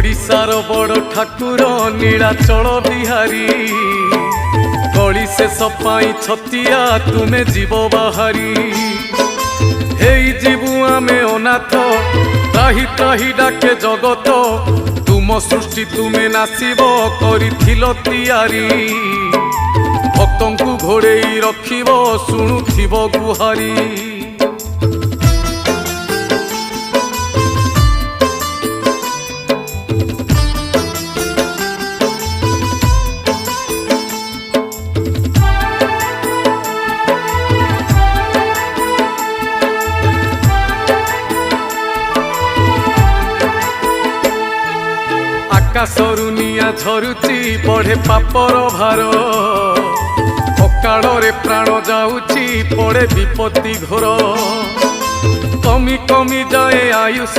ओडिशार बड़ ठाकुर नीलाचल बिहारी गली से सपाई छतिया तुमे जीव बाहारी हेई जीवु आमे अनाथ त्राही त्राही डाके जगत तुम सृष्टि तुमे नासिब करिथिलो तियारी भक्तंकु घोड़ेई रखिब शुणुथिब गुहारी आकाशरु निया झरुची बढ़े पापर भार अकाଳରେ प्राण जाऊची पड़े विपत्ति घोर कमी कमी जाए आयुष।